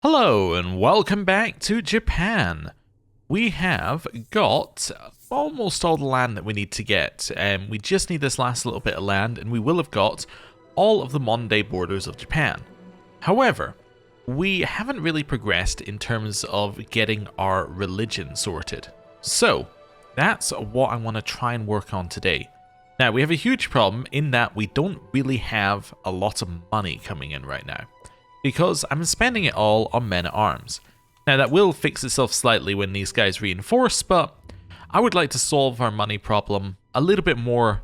Hello and welcome back to Japan. We have got almost all the land that we need to get. We just need this last little bit of land and we will have got all of the modern day borders of Japan. However, we haven't really progressed in terms of getting our religion sorted. So, that's what I want to try and work on today. Now, we have a huge problem in that we don't really have a lot of money coming in right now, because I'm spending it all on men-at-arms. Now that will fix itself slightly when these guys reinforce, but I would like to solve our money problem a little bit more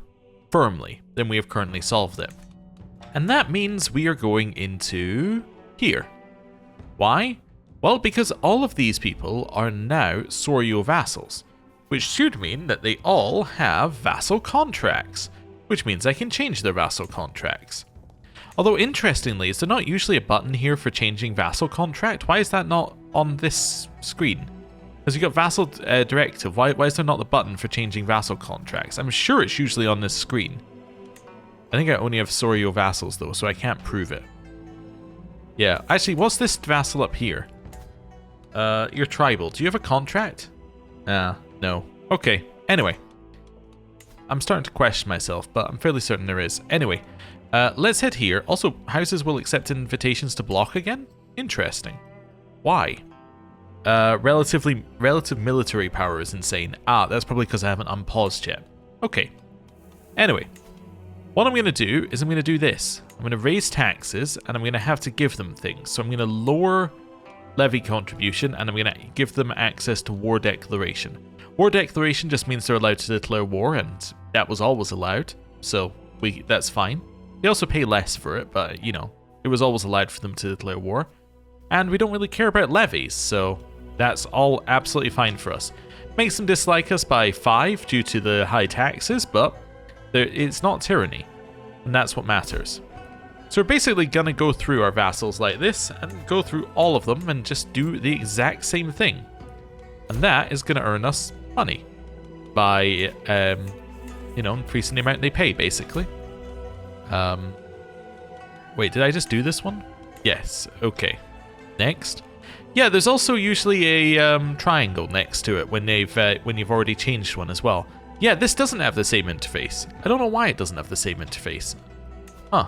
firmly than we have currently solved it. And that means we are going into here. Why? Well, because all of these people are now Soryu vassals, which should mean that they all have vassal contracts, which means I can change their vassal contracts. Although interestingly, is there not usually a button here for changing vassal contract? Why is that not on this screen? Because you've got vassal directive, why is there not the button for changing vassal contracts? I'm sure it's usually on this screen. I think I only have Soryu vassals though, so I can't prove it. Yeah, actually, what's this vassal up here? You're tribal. Do you have a contract? No. Okay, anyway. I'm starting to question myself, but I'm fairly certain there is. Anyway. Let's head here. Also, houses will accept invitations to block again? Interesting. Why? Relative military power is insane. That's probably because I haven't unpaused yet. Okay. Anyway, what I'm going to do is I'm going to do this. I'm going to raise taxes, and I'm going to have to give them things. So I'm going to lower levy contribution, and I'm going to give them access to war declaration. War declaration just means they're allowed to declare war, and that was always allowed. So that's fine. They also pay less for it, but, you know, it was always allowed for them to declare war. And we don't really care about levies, so that's all absolutely fine for us. Makes them dislike us by 5 due to the high taxes, but it's not tyranny, and that's what matters. So we're basically going to go through our vassals like this, and go through all of them and just do the exact same thing. And that is going to earn us money by, increasing the amount they pay, basically. Wait, did I just do this one? Yes, okay. Next. Yeah, there's also usually a triangle next to it when you've already changed one as well. Yeah, this doesn't have the same interface. I don't know why it doesn't have the same interface. Huh.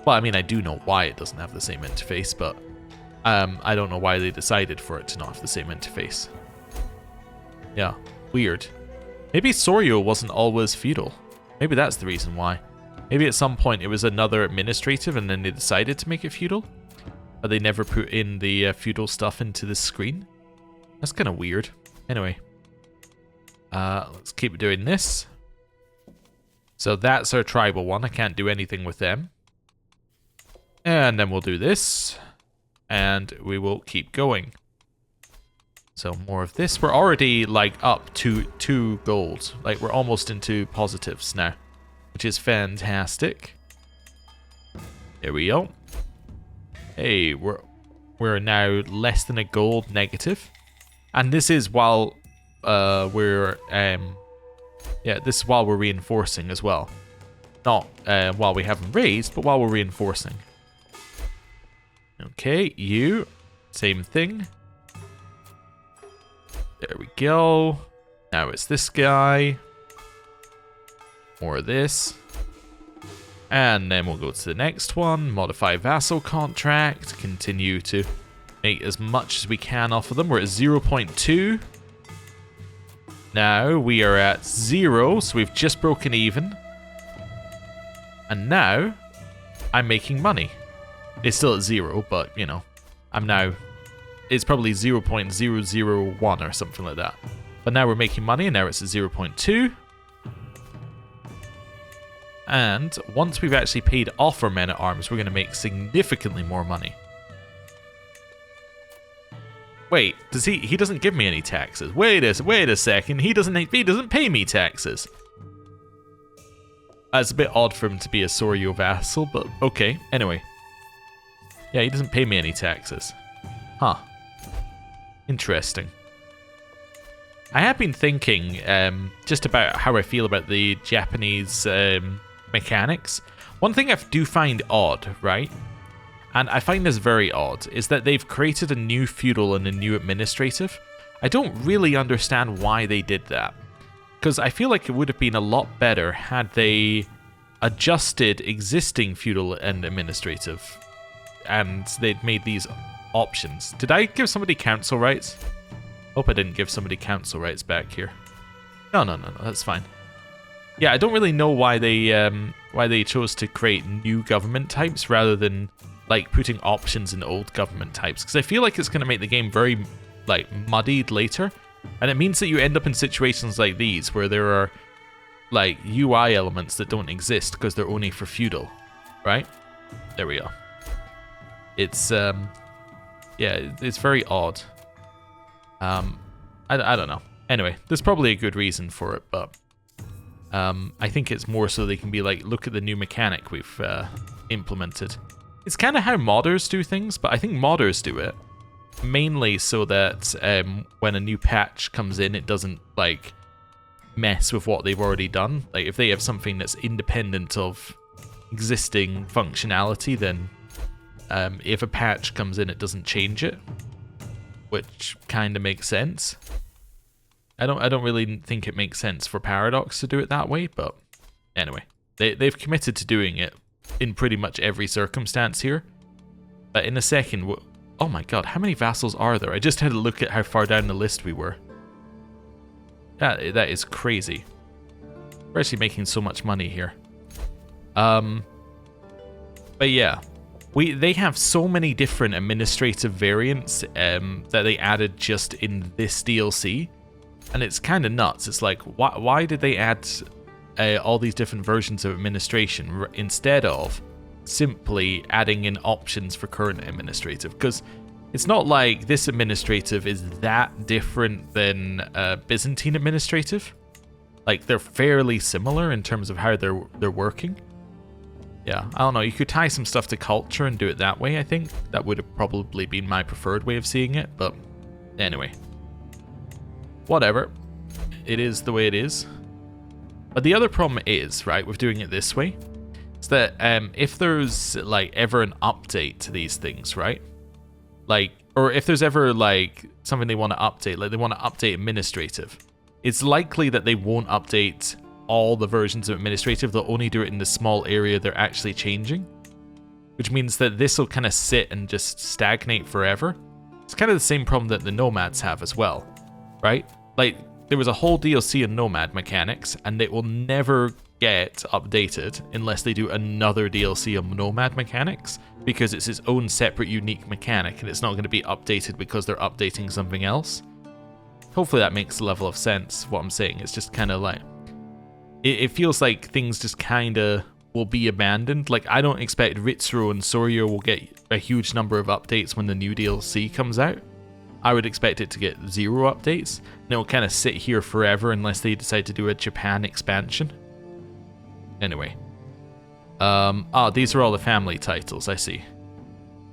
Well, I mean, I do know why it doesn't have the same interface, but I don't know why they decided for it to not have the same interface. Yeah, weird. Maybe Soryu wasn't always feudal. Maybe that's the reason why. Maybe at some point it was another administrative and then they decided to make it feudal? But they never put in the feudal stuff into the screen? That's kind of weird. Anyway. Let's keep doing this. So that's our tribal one. I can't do anything with them. And then we'll do this. And we will keep going. So more of this. We're already like up to 2 gold. Like we're almost into positives now, which is fantastic. There we go. Hey, we're now less than a gold negative, and this is while we're reinforcing as well. Not while we haven't raised, but while we're reinforcing. Okay, you same thing. There we go. Now it's this guy. More of this. And then we'll go to the next one. Modify vassal contract. Continue to make as much as we can off of them. We're at 0.2. Now we are at 0, so we've just broken even. And now I'm making money. It's still at 0, but, you know, it's probably 0.001 or something like that. But now we're making money, and now it's at 0.2. And once we've actually paid off our men-at-arms, we're going to make significantly more money. Wait, he doesn't give me any taxes. Wait a second. He doesn't pay me taxes. That's a bit odd for him to be a Soryu vassal, but okay. Anyway. Yeah, he doesn't pay me any taxes. Huh. Interesting. I have been thinking just about how I feel about the Japanese mechanics. One thing I do find odd, right, and I find this very odd, is that they've created a new feudal and a new administrative. I don't really understand why they did that, because I feel like it would have been a lot better had they adjusted existing feudal and administrative, and they'd made these options. Did I give somebody council rights? Hope I didn't give somebody council rights back here. No, that's fine. Yeah, I don't really know why they chose to create new government types rather than like putting options in old government types, because I feel like it's going to make the game very like muddied later, and it means that you end up in situations like these where there are like UI elements that don't exist because they're only for feudal, right? There we go. It's yeah, it's very odd. I don't know. Anyway, there's probably a good reason for it, but I think it's more so they can be like, look at the new mechanic we've implemented. It's kind of how modders do things, but I think modders do it mainly so that when a new patch comes in, it doesn't like mess with what they've already done. Like if they have something that's independent of existing functionality, then if a patch comes in, it doesn't change it, which kind of makes sense. I don't really think it makes sense for Paradox to do it that way, but anyway, they've committed to doing it in pretty much every circumstance here. But in a second, oh my god, how many vassals are there? I just had a look at how far down the list we were. That is crazy. We're actually making so much money here. But yeah, they have so many different administrative variants that they added just in this DLC. And it's kind of nuts. It's like, why did they add all these different versions of administration instead of simply adding in options for current administrative? Because it's not like this administrative is that different than Byzantine administrative. Like, they're fairly similar in terms of how they're working. Yeah, I don't know. You could tie some stuff to culture and do it that way, I think. That would have probably been my preferred way of seeing it, but anyway. Whatever. It is the way it is. But the other problem is, right, with doing it this way, is that if there's, like, ever an update to these things, right? Like, or if there's ever, like, something they want to update, like they want to update administrative, it's likely that they won't update all the versions of administrative. They'll only do it in the small area they're actually changing, which means that this will kind of sit and just stagnate forever. It's kind of the same problem that the nomads have as well, right? Like, there was a whole DLC in nomad mechanics, and it will never get updated unless they do another DLC on nomad mechanics, because it's its own separate unique mechanic, and it's not going to be updated because they're updating something else. Hopefully that makes a level of sense, what I'm saying. It's just kind of like, it feels like things just kind of will be abandoned. Like, I don't expect Ritzro and Sorio will get a huge number of updates when the new DLC comes out. I would expect it to get 0 updates, and it'll kind of sit here forever unless they decide to do a Japan expansion. Anyway. These are all the family titles, I see.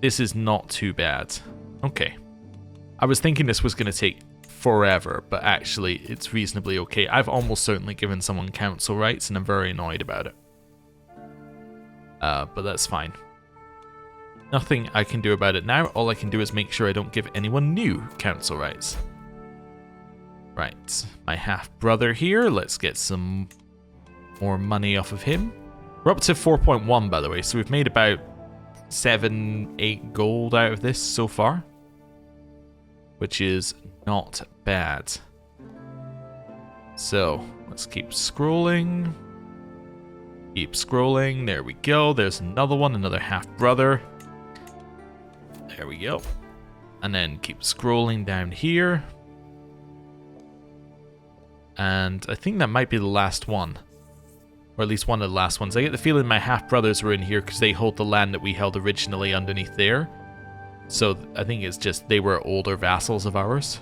This is not too bad. Okay. I was thinking this was going to take forever, but actually it's reasonably okay. I've almost certainly given someone council rights, and I'm very annoyed about it. But that's fine. Nothing I can do about it now. All I can do is make sure I don't give anyone new council rights. Right, my half-brother here. Let's get some more money off of him. We're up to 4.1, by the way, so we've made about 7, 8 gold out of this so far, which is not bad. So, let's keep scrolling. Keep scrolling. There we go. There's another one, another half-brother. There we go. And then keep scrolling down here. And I think that might be the last one. Or at least one of the last ones. I get the feeling my half-brothers were in here because they hold the land that we held originally underneath there. So I think it's just they were older vassals of ours.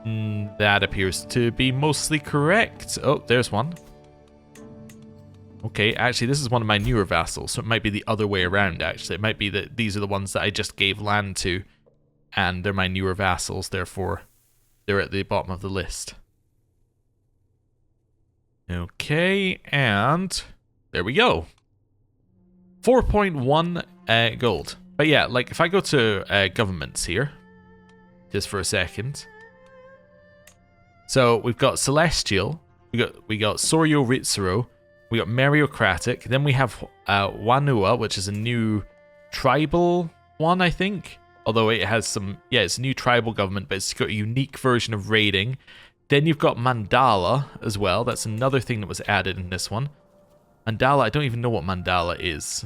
That appears to be mostly correct. Oh, there's one. Okay, actually, this is one of my newer vassals, so it might be the other way around, actually. It might be that these are the ones that I just gave land to, and they're my newer vassals, therefore they're at the bottom of the list. Okay, and there we go. 4.1 gold. But yeah, like if I go to governments here, just for a second. So we've got Celestial, we got Soryo Ritsuro, we got Meritocratic, then we have Wanua, which is a new tribal one, I think. Although it has some, yeah, it's a new tribal government, but it's got a unique version of raiding. Then you've got Mandala as well. That's another thing that was added in this one. Mandala, I don't even know what Mandala is.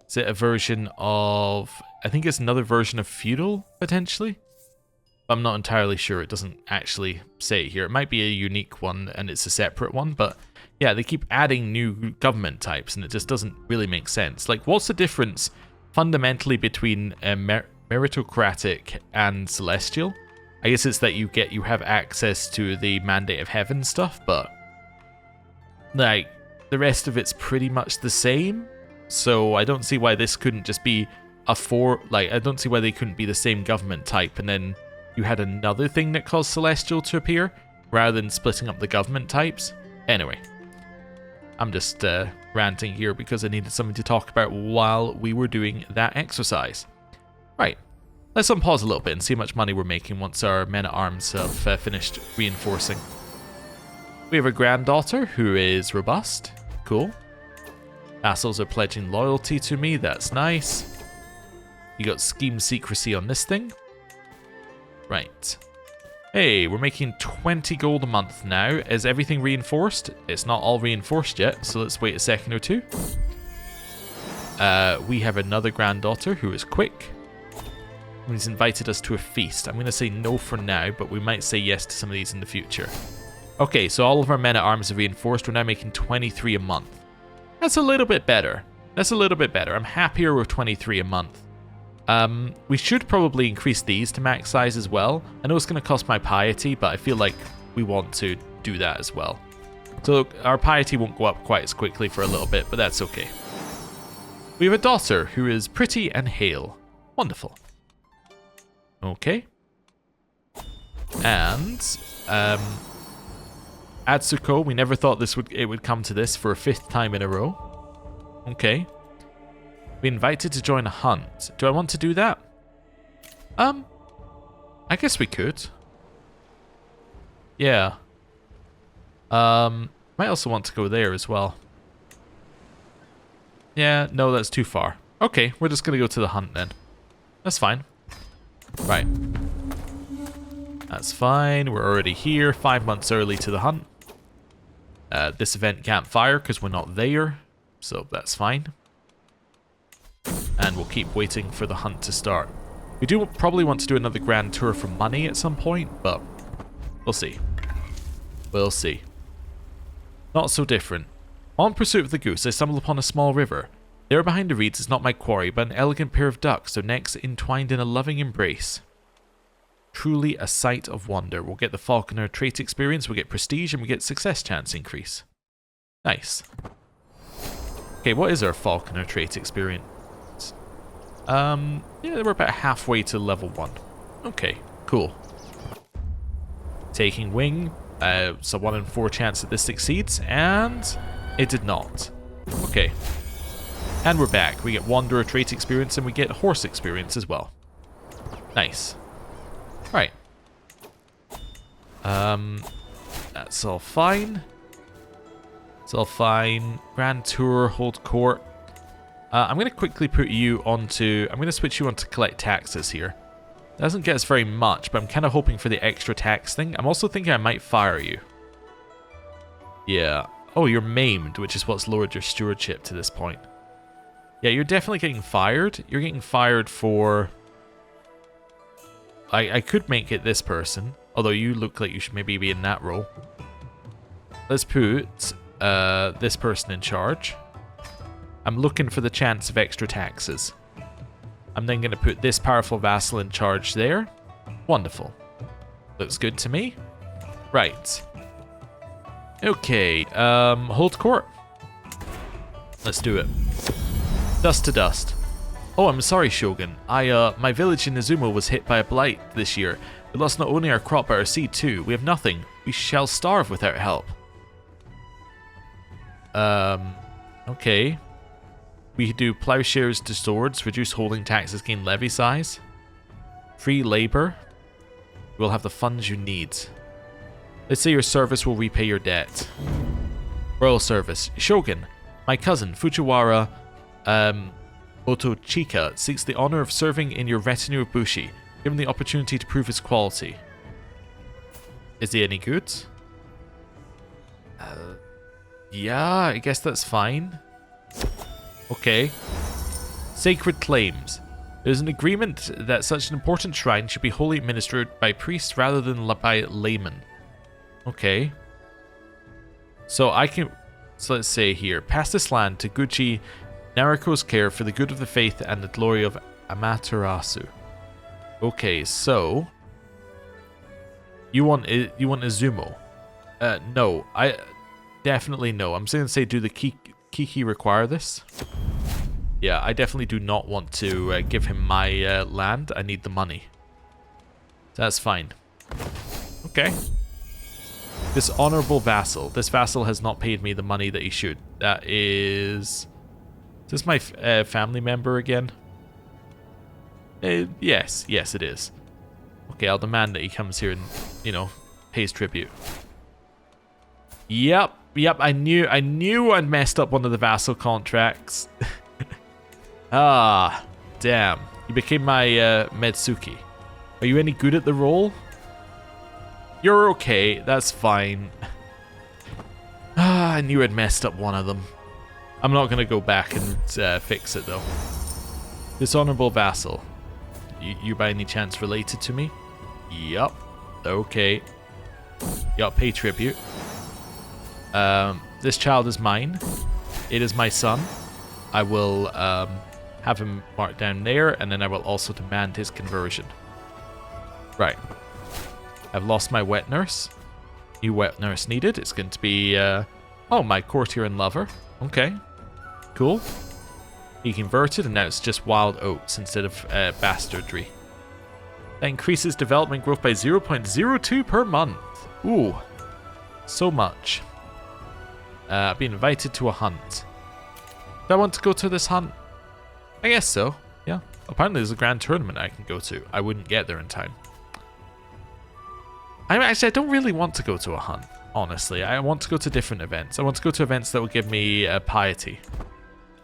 Is it a version of, I think it's another version of feudal, potentially? I'm not entirely sure. It doesn't actually say it here. It might be a unique one and it's a separate one, but yeah, they keep adding new government types and it just doesn't really make sense. Like, what's the difference fundamentally between meritocratic and celestial? I guess it's that you have access to the Mandate of Heaven stuff, but like the rest of it's pretty much the same. So I don't see why this couldn't just be I don't see why they couldn't be the same government type and then you had another thing that caused celestial to appear rather than splitting up the government types. Anyway, I'm just ranting here because I needed something to talk about while we were doing that exercise. Right, let's unpause a little bit and see how much money we're making once our men-at-arms have finished reinforcing. We have a granddaughter who is robust. Cool. Vassals are pledging loyalty to me. That's nice. You got scheme secrecy on this thing. Right. Hey, we're making 20 gold a month now. Is everything reinforced? It's not all reinforced yet, so let's wait a second or two. We have another granddaughter who is quick. He's invited us to a feast. I'm going to say no for now, but we might say yes to some of these in the future. Okay, so all of our men-at-arms are reinforced. We're now making 23 a month. That's a little bit better. That's a little bit better. I'm happier with 23 a month. We should probably increase these to max size as well. I know it's going to cost my piety, but I feel like we want to do that as well. So our piety won't go up quite as quickly for a little bit, but that's okay. We have a daughter who is pretty and hale. Wonderful. Okay. And Atsuko, we never thought it would come to this for a 5th time in a row. Okay. We invited to join a hunt. Do I want to do that? I guess we could. Yeah. Might also want to go there as well. Yeah, no, that's too far. Okay, we're just gonna go to the hunt then. That's fine. Right. That's fine. We're already here. 5 months early to the hunt. This event can't fire because we're not there. So that's fine. And we'll keep waiting for the hunt to start. We do probably want to do another grand tour for money at some point, but we'll see. We'll see. Not so different. On pursuit of the goose, I stumbled upon a small river. There behind the reeds is not my quarry, but an elegant pair of ducks, their necks entwined in a loving embrace. Truly a sight of wonder. We'll get the falconer trait experience, we'll get prestige, and we get success chance increase. Nice. Okay, what is our falconer trait experience? Yeah, we're about halfway to level 1. Okay, cool. Taking wing, so 1 in 4 chance that this succeeds, and it did not. Okay. And we're back. We get wanderer trait experience and we get horse experience as well. Nice. Right. That's all fine. It's all fine. Grand tour, hold court. I'm going to quickly put you onto... I'm going to switch you on to collect taxes here. It doesn't get us very much, but I'm kind of hoping for the extra tax thing. I'm also thinking I might fire you. Yeah. Oh, you're maimed, which is what's lowered your stewardship to this point. Yeah, you're definitely getting fired. You're getting fired for... I could make it this person, although you look like you should maybe be in that role. Let's put this person in charge. I'm looking for the chance of extra taxes. I'm then going to put this powerful vassal in charge there. Wonderful. Looks good to me. Right. Okay, hold court. Let's do it. Dust to dust. Oh, I'm sorry, Shogun. My village in Izumo was hit by a blight this year. We lost not only our crop, but our seed too. We have nothing. We shall starve without help. Okay. We do plowshares to swords, reduce holding taxes, gain levy size. Free labor. You will have the funds you need. Let's say your service will repay your debt. Royal service. Shogun, my cousin Fujiwara Motochika seeks the honor of serving in your retinue of Bushi. Give him the opportunity to prove his quality. Is he any good? Yeah, I guess that's fine. Okay. Sacred claims. There's an agreement that such an important shrine should be wholly administered by priests rather than by laymen. Okay. So I can... So let's say here. Pass this land to Gucci Nariko's care for the good of the faith and the glory of Amaterasu. Okay, so... You want Izumo? No. Definitely no. I'm going to say, do the Kiki require this? Yeah, I definitely do not want to give him my land. I need the money. That's fine. Okay. Dishonorable vassal. This vassal has not paid me the money that he should. That is... Is this my family member again? Yes. Yes, it is. Okay, I'll demand that he comes here and, you know, pays tribute. Yep, I knew I'd messed up one of the vassal contracts. Ah, damn. You became my Metsuki. Are you any good at the role? You're okay, that's fine. Ah, I knew I'd messed up one of them. I'm not going to go back and fix it, though. Dishonorable vassal. You by any chance related to me? Yup. Okay. Yup, pay tribute. This child is mine. It is my son. I will have him marked down there, and then I will also demand his conversion. Right. I've lost my wet nurse. New wet nurse needed. It's going to be, oh, my courtier and lover. Okay. Cool. He converted, and now it's just wild oats instead of bastardry. That increases development growth by 0.02 per month. Ooh. So much. I've been invited to a hunt. Do I want to go to this hunt? I guess so. Yeah. Apparently there's a grand tournament I can go to. I wouldn't get there in time. I don't really want to go to a hunt, honestly. I want to go to different events. I want to go to events that will give me piety.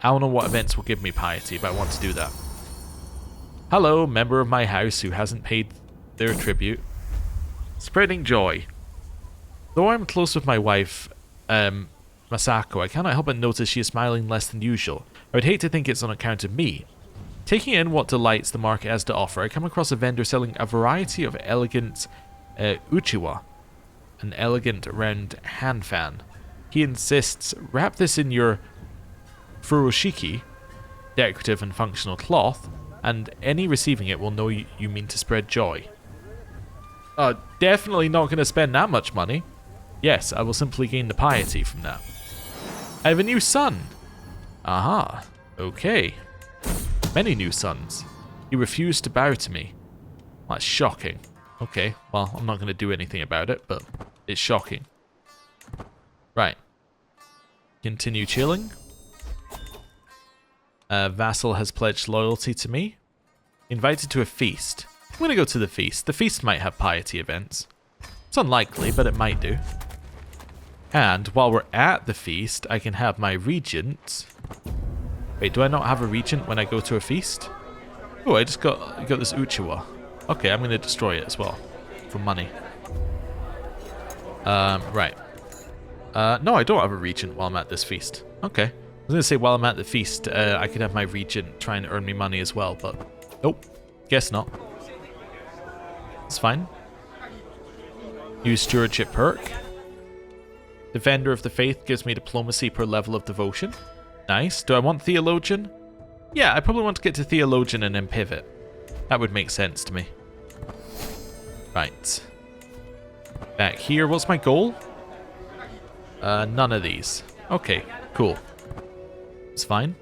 I don't know what events will give me piety, but I want to do that. Hello, member of my house who hasn't paid their tribute. Spreading joy. Though I'm close with my wife, Masako, I cannot help but notice she is smiling less than usual. I would hate to think it's on account of me. Taking in what delights the market has to offer, I come across a vendor selling a variety of elegant uchiwa, an elegant round hand fan. He insists, wrap this in your furoshiki, decorative and functional cloth, and any receiving it will know you mean to spread joy. Definitely not going to spend that much money. Yes, I will simply gain the piety from that. I have a new son. Aha, okay. Many new sons. He refused to bow to me. That's shocking. Okay, well, I'm not going to do anything about it, but it's shocking. Right. Continue chilling. Vassal has pledged loyalty to me. Invited to a feast. I'm going to go to the feast. The feast might have piety events. It's unlikely, but it might do. And while we're at the feast, I can have my regent. Wait, do I not have a regent when I go to a feast? Oh, I just got this Uchiwa. Okay, I'm going to destroy it as well. For money. Right. No, I don't have a regent while I'm at this feast. Okay. I was going to say while I'm at the feast, I could have my regent try and earn me money as well, but nope. Guess not. It's fine. Use stewardship perk. Defender of the faith gives me diplomacy per level of devotion. Nice. Do I want theologian? Yeah, I probably want to get to theologian and then pivot. That would make sense to me. Right. Back here. What's my goal? None of these. Okay, cool. It's fine.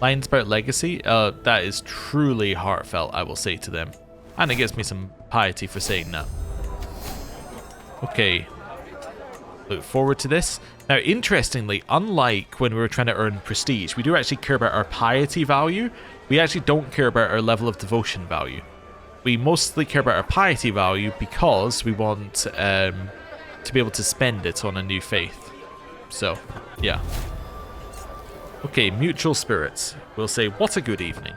Lines about legacy. That is truly heartfelt, I will say to them. And it gives me some piety for saying that. Okay. Look forward to this. Now, interestingly, unlike when we were trying to earn prestige, we do actually care about our piety value. We actually don't care about our level of devotion value. We mostly care about our piety value because we want to be able to spend it on a new faith. So, yeah. Okay, mutual spirits. We'll say, what a good evening.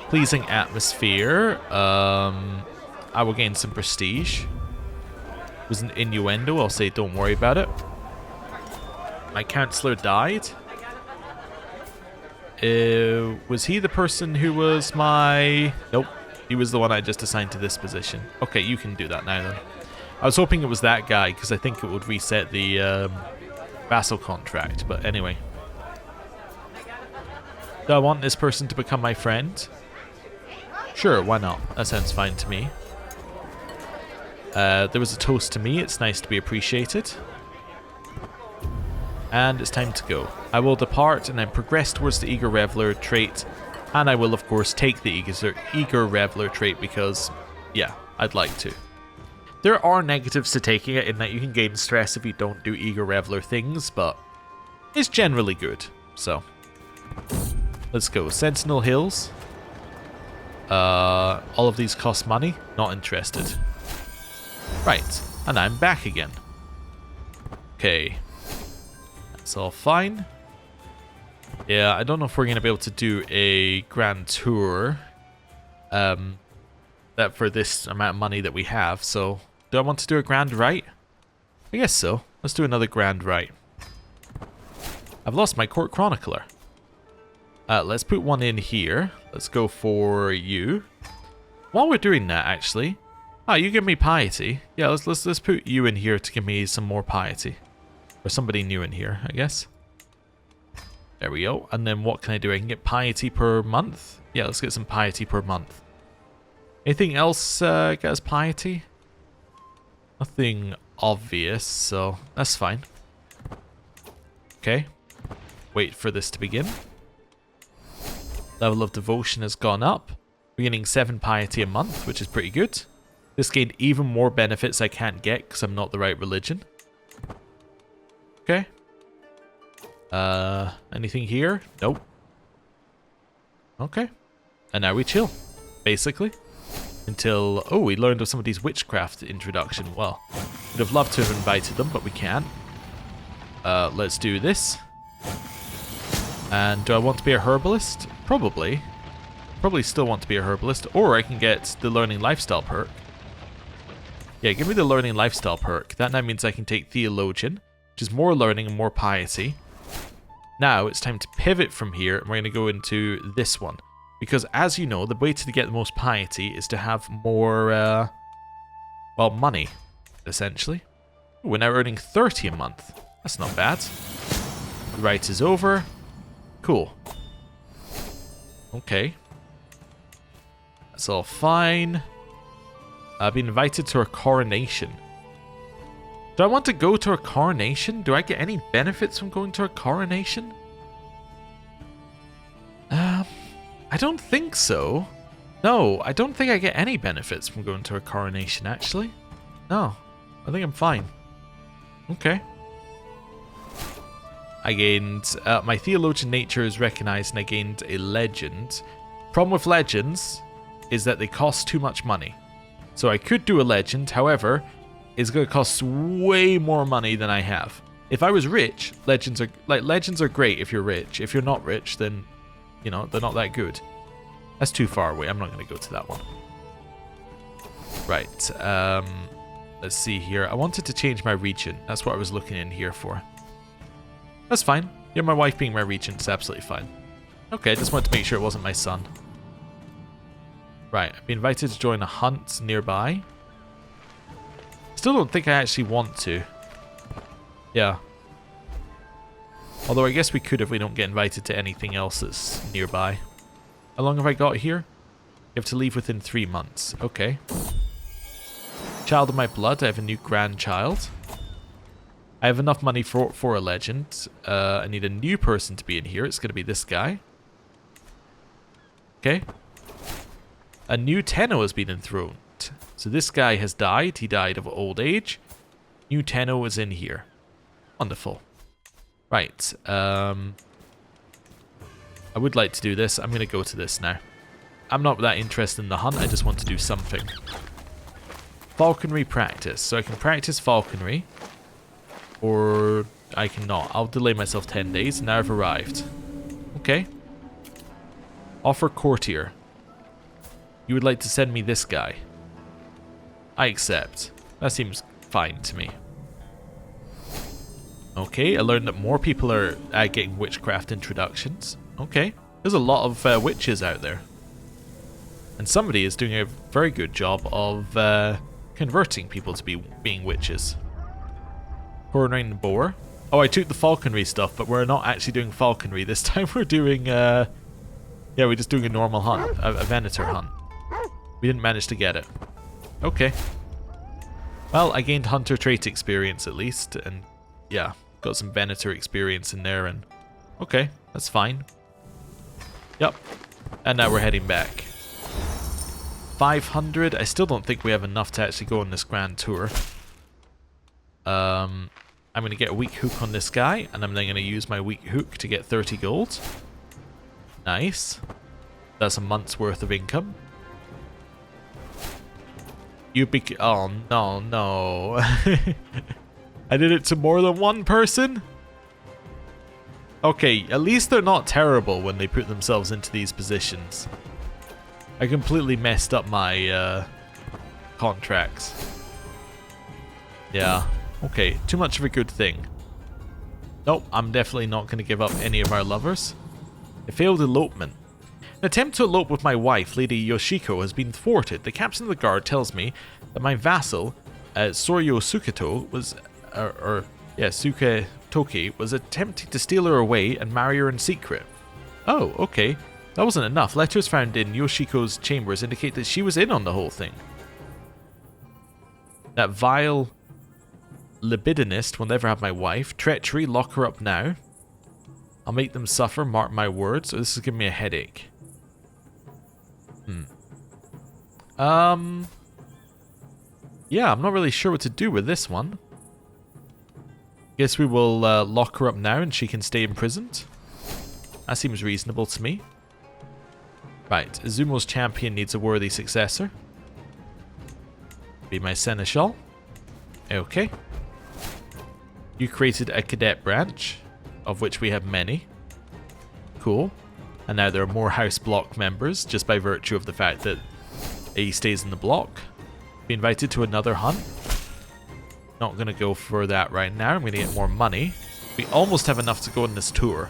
Pleasing atmosphere. I will gain some prestige. Was an innuendo. I'll say, don't worry about it. My counselor died. Was he the person who was my... Nope. He was the one I just assigned to this position. Okay, you can do that now then. I was hoping it was that guy because I think it would reset the vassal contract. But anyway. Do I want this person to become my friend? Sure, why not? That sounds fine to me. There was a toast to me. It's nice to be appreciated. And it's time to go. I will depart and then progress towards the Eager Reveler trait. And I will, of course, take the Eager Reveler trait because, yeah, I'd like to. There are negatives to taking it in that you can gain stress if you don't do Eager Reveler things, but it's generally good. So, let's go. Sentinel Hills. All of these cost money. Not interested. Right, and I'm back again. Okay. That's all fine. Yeah, I don't know if we're going to be able to do a grand tour that for this amount of money that we have. So, do I want to do a grand rite? I guess so. Let's do another grand rite. I've lost my court chronicler. Let's put one in here. Let's go for you. While we're doing that, actually, you give me piety. Yeah, let's put you in here to give me some more piety. Or somebody new in here, I guess. There we go. And then what can I do? I can get piety per month. Yeah, let's get some piety per month. Anything else get us piety? Nothing obvious, so that's fine. Okay. Wait for this to begin. Level of devotion has gone up. We're getting 7 piety a month, which is pretty good. This gained even more benefits I can't get because I'm not the right religion. Okay. Anything here? Nope. Okay. And now we chill, basically. Until... Oh, we learned of somebody's witchcraft introduction. Well, would have loved to have invited them, but we can't. Let's do this. And do I want to be a herbalist? Probably. Probably still want to be a herbalist. Or I can get the learning lifestyle perk. Yeah, give me the learning lifestyle perk. That now means I can take theologian, which is more learning and more piety. Now it's time to pivot from here, and we're going to go into this one. Because as you know, the way to get the most piety is to have more, well, money, essentially. Ooh, we're now earning 30 a month. That's not bad. The rite is over. Cool. Okay. That's all fine. I've been invited to a coronation. Do I want to go to a coronation? Do I get any benefits from going to a coronation? I don't think so. No, I don't think I get any benefits from going to a coronation, actually. No, I think I'm fine. Okay. I gained... my theologian nature is recognized and I gained a legend. Problem with legends is that they cost too much money. So I could do a legend, however, it's going to cost way more money than I have. If I was rich, legends are great if you're rich. If you're not rich, then, you know, they're not that good. That's too far away. I'm not going to go to that one. Right. Let's see here. I wanted to change my regent. That's what I was looking in here for. That's fine. Yeah, my wife being my regent is absolutely fine. Okay, I just wanted to make sure it wasn't my son. Right, I've been invited to join a hunt nearby. Still don't think I actually want to. Yeah. Although I guess we could if we don't get invited to anything else that's nearby. How long have I got here? You have to leave within 3 months. Okay. Child of my blood, I have a new grandchild. I have enough money for a legend. I need a new person to be in here. It's going to be this guy. Okay. A new Tenno has been enthroned. So this guy has died. He died of old age. New Tenno is in here. Wonderful. Right. I would like to do this. I'm going to go to this now. I'm not that interested in the hunt. I just want to do something. Falconry practice. So I can practice falconry. Or I cannot. I'll delay myself 10 days. Now I've arrived. Okay. Offer courtier. You would like to send me this guy. I accept. That seems fine to me. Okay, I learned that more people are getting witchcraft introductions. Okay, there's a lot of witches out there. And somebody is doing a very good job of converting people to being witches. Coronating the boar. Oh, I took the falconry stuff, but we're not actually doing falconry. This time we're doing, yeah, we're just doing a normal hunt, a Venator hunt. We didn't manage to get it. Okay. Well, I gained hunter trait experience at least, and yeah, got some Venator experience in there, and okay, that's fine. Yep. And now we're heading back. 500. I still don't think we have enough to actually go on this grand tour. I'm going to get a weak hook on this guy, and I'm then going to use my weak hook to get 30 gold. Nice. That's a month's worth of income. Oh, no, no. I did it to more than one person? Okay, at least they're not terrible when they put themselves into these positions. I completely messed up my contracts. Yeah. Okay, too much of a good thing. Nope, I'm definitely not going to give up any of our lovers. A failed elopement. An attempt to elope with my wife, Lady Yoshiko, has been thwarted. The captain of the guard tells me that my vassal, Soryo Suketo, Suketoki, was attempting to steal her away and marry her in secret. Oh, okay. That wasn't enough. Letters found in Yoshiko's chambers indicate that she was in on the whole thing. That vile libidinist will never have my wife. Treachery, lock her up now. I'll make them suffer, mark my words. Oh, this is giving me a headache. Yeah, I'm not really sure what to do with this one. Guess we will lock her up now and she can stay imprisoned. That seems reasonable to me. Right, Izumo's champion needs a worthy successor. Be my seneschal. Okay. You created a cadet branch, of which we have many. Cool. And now there are more house block members, just by virtue of the fact that he stays in the block. Be invited to another hunt. Not going to go for that right now. I'm going to get more money. We almost have enough to go on this tour.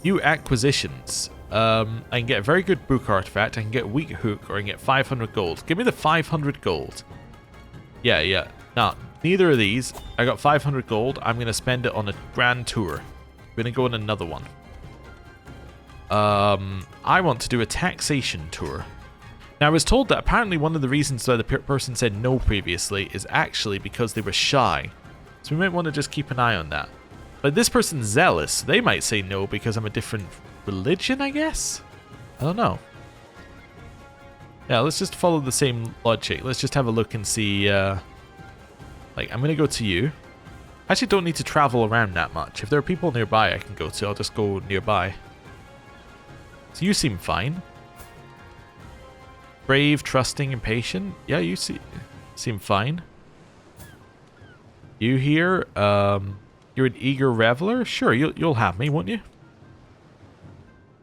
New acquisitions. I can get a very good book artifact. I can get a weak hook, or I can get 500 gold. Give me the 500 gold. Yeah. Nah, neither of these. I got 500 gold. I'm going to spend it on a grand tour. I'm going to go on another one. I want to do a taxation tour. Now, I was told that apparently one of the reasons why the person said no previously is actually because they were shy. So we might want to just keep an eye on that. But this person's zealous. They might say no because I'm a different religion, I guess? I don't know. Yeah, let's just follow the same logic. Let's just have a look and see. Like, I'm going to go to you. I actually don't need to travel around that much. If there are people nearby I can go to, I'll just go nearby. So you seem fine. Brave, trusting, and patient. Yeah, you seem fine. You here? You're an eager reveler? Sure, you'll have me, won't you?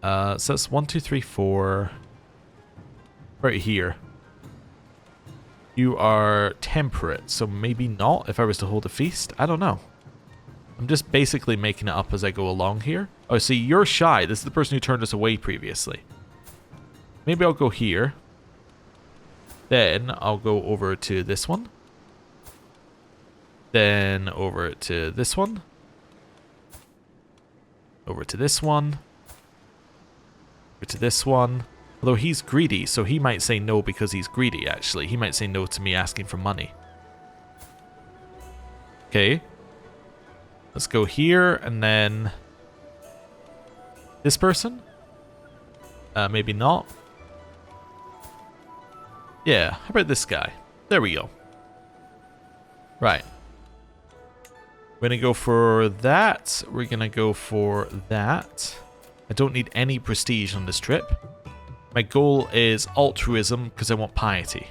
So that's 1, 2, 3, 4. Right here. You are temperate, so maybe not if I was to hold a feast. I don't know. I'm just basically making it up as I go along here. Oh, see, you're shy. This is the person who turned us away previously. Maybe I'll go here. Then I'll go over to this one. Then over to this one. Over to this one. Over to this one. Although he's greedy, so he might say no because he's greedy, actually. He might say no to me asking for money. Okay. Let's go here, and then... this person? Maybe not. Yeah, how about this guy? There we go. Right. We're going to go for that. We're going to go for that. I don't need any prestige on this trip. My goal is altruism because I want piety.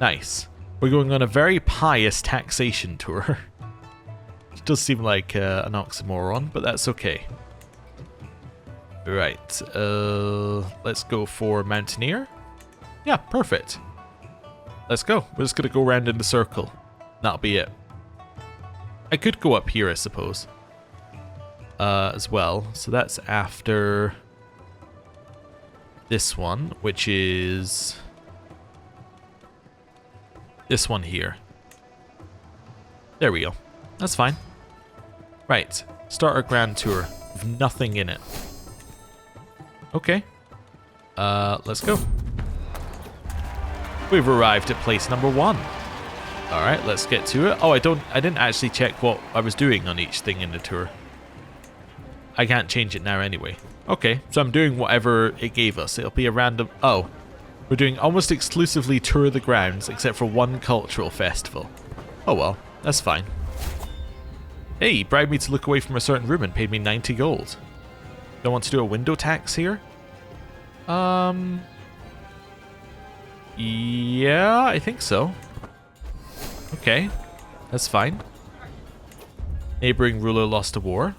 Nice. We're going on a very pious taxation tour. It does seem like an oxymoron, but that's okay. Right. Let's go for Mountaineer. Yeah, perfect. Let's go. We're just going to go around in the circle. That'll be it. I could go up here, I suppose. As well. So that's after this one, which is this one here. There we go. That's fine. Right. Start our grand tour with nothing in it. Okay. Let's go. We've arrived at place number 1. Alright, let's get to it. Oh, I didn't actually check what I was doing on each thing in the tour. I can't change it now anyway. Okay, so I'm doing whatever it gave us. It'll be a random... Oh, we're doing almost exclusively tour of the grounds, except for one cultural festival. Oh well, that's fine. Hey, he bribed me to look away from a certain room and paid me 90 gold. Don't want to do a window tax here? Yeah, I think so. Okay, that's fine. Neighboring ruler lost a war.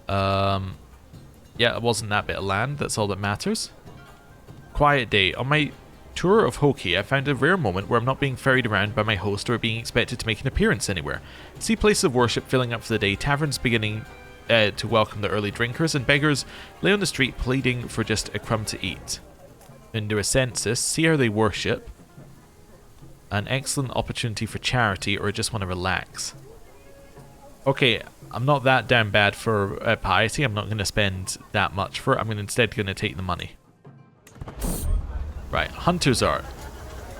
Yeah, it wasn't that bit of land, that's all that matters. Quiet day. On my tour of Hoki, I found a rare moment where I'm not being ferried around by my host or being expected to make an appearance anywhere. See places of worship filling up for the day, taverns beginning to welcome the early drinkers, and beggars lay on the street pleading for just a crumb to eat. Into a census, see how they worship. An excellent opportunity for charity, or just want to relax. Okay, I'm not that damn bad for piety. I'm not going to spend that much for it. I'm instead going to take the money. Right, Hunter's Art.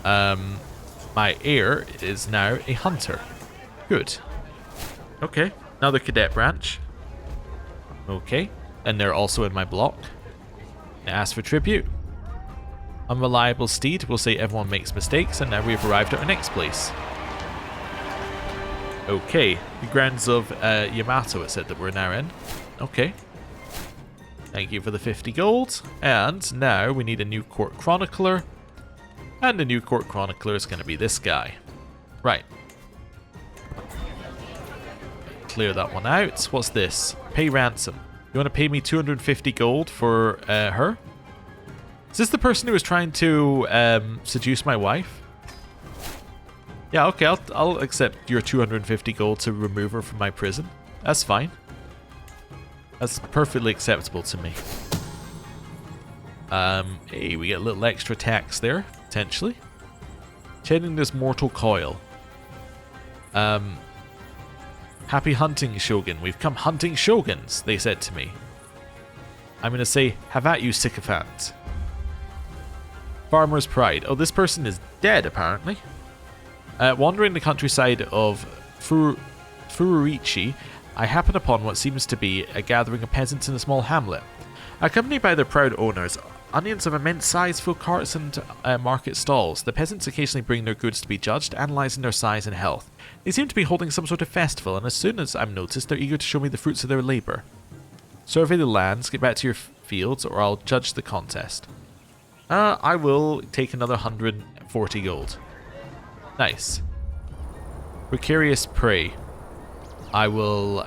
My heir is now a hunter. Good. Okay, another cadet branch. Okay, and they're also in my block. I ask for tribute. Unreliable steed will say everyone makes mistakes, and now we've arrived at our next place. Okay, the grounds of Yamato, it said that we're now in. Okay. Thank you for the 50 gold. And now we need a new court chronicler. And the new court chronicler is going to be this guy. Right. Clear that one out. What's this? Pay ransom. You want to pay me 250 gold for her? Is this the person who was trying to seduce my wife? Yeah, okay, I'll accept your 250 gold to remove her from my prison. That's fine. That's perfectly acceptable to me. Hey, we get a little extra tax there, potentially. Chaining this mortal coil. Happy hunting, Shogun. We've come hunting Shoguns, they said to me. I'm going to say, have at you, sycophant. Farmer's Pride. Oh, this person is dead, apparently. Wandering the countryside of Furuichi, I happen upon what seems to be a gathering of peasants in a small hamlet. Accompanied by their proud owners, onions of immense size fill carts and market stalls. The peasants occasionally bring their goods to be judged, analysing their size and health. They seem to be holding some sort of festival, and as soon as I'm noticed, they're eager to show me the fruits of their labour. Survey the lands, get back to your fields, or I'll judge the contest. I will take another 140 gold. Nice. Precarious prey. I will